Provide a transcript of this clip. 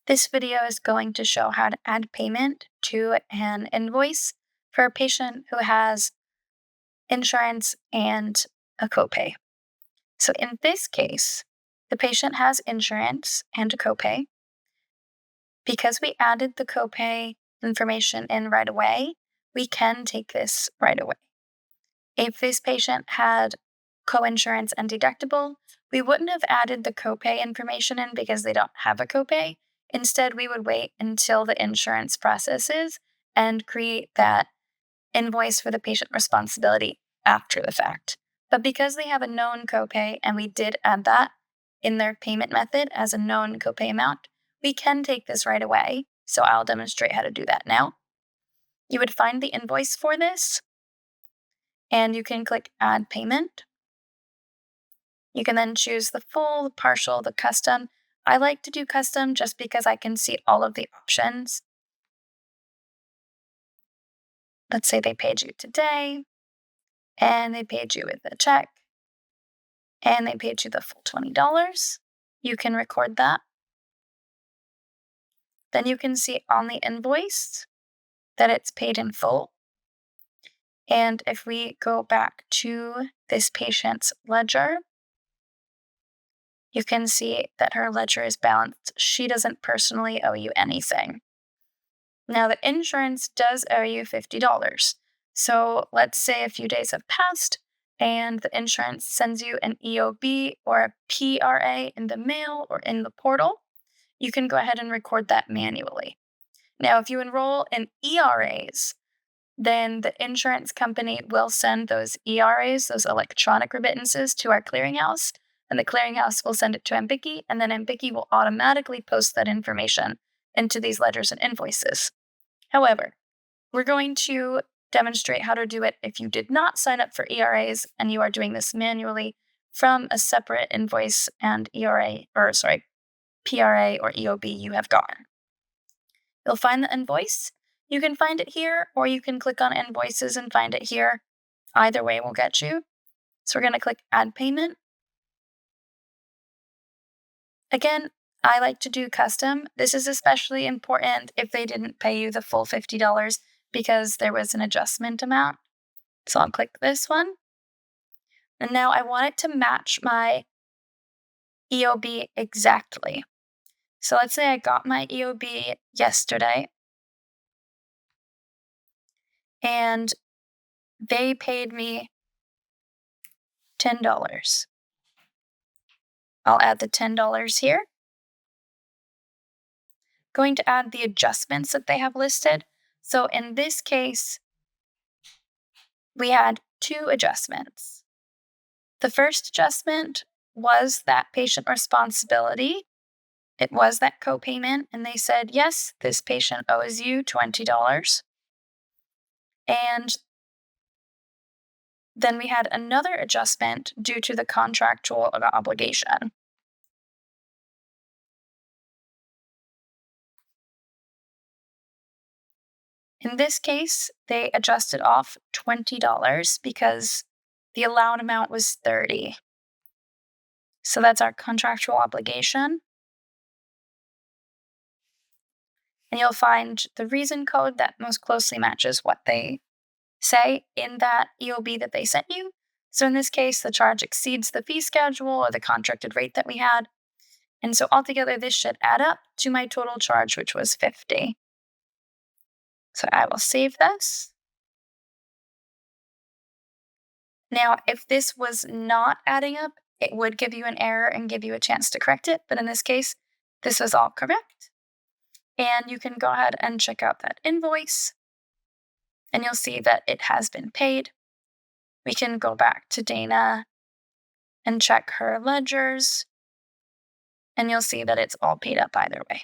This video is going to show how to add payment to an invoice for a patient who has insurance and a copay. So in this case, the patient has insurance and a copay. Because we added the copay information in right away, we can take this right away. If this patient had coinsurance and deductible, we wouldn't have added the copay information in because they don't have a copay. Instead, we would wait until the insurance processes and create that invoice for the patient responsibility after the fact. But because they have a known copay and we did add that in their payment method as a known copay amount, we can take this right away. So I'll demonstrate how to do that now. You would find the invoice for this, and you can click Add Payment. You can then choose the full, the partial, the custom. I like to do custom just because I can see all of the options. Let's say they paid you today, and they paid you with a check, and they paid you the full $20. You can record that. Then you can see on the invoice that it's paid in full. And if we go back to this patient's ledger, you can see that her ledger is balanced. She doesn't personally owe you anything. Now, the insurance does owe you $50. So let's say a few days have passed and the insurance sends you an EOB or a PRA in the mail or in the portal. You can go ahead and record that manually. Now, if you enroll in ERAs, then the insurance company will send those ERAs, those electronic remittances, to our clearinghouse, and the clearinghouse will send it to Ambiki, and then Ambiki will automatically post that information into these ledgers and invoices. However, we're going to demonstrate how to do it if you did not sign up for ERAs and you are doing this manually from a separate invoice and PRA or EOB you have gotten. You'll find the invoice. You can find it here, or you can click on invoices and find it here. Either way will get you. So we're going to click Add Payment. Again, I like to do custom. This is especially important if they didn't pay you the full $50 because there was an adjustment amount. So I'll click this one. And now I want it to match my EOB exactly. So let's say I got my EOB yesterday and they paid me $10. I'll add the $10 here. Going to add the adjustments that they have listed. So in this case, we had two adjustments. The first adjustment was that patient responsibility. It was that copayment, and they said, yes, this patient owes you $20. And then we had another adjustment due to the contractual obligation. In this case, they adjusted off $20 because the allowed amount was $30. So that's our contractual obligation. And you'll find the reason code that most closely matches what they say in that EOB that they sent you. So in this case, the charge exceeds the fee schedule or the contracted rate that we had. And so altogether, this should add up to my total charge, which was $50. So I will save this. Now, if this was not adding up, it would give you an error and give you a chance to correct it. But in this case, this was all correct. And you can go ahead and check out that invoice. And you'll see that it has been paid. We can go back to Dana and check her ledgers. And you'll see that it's all paid up either way.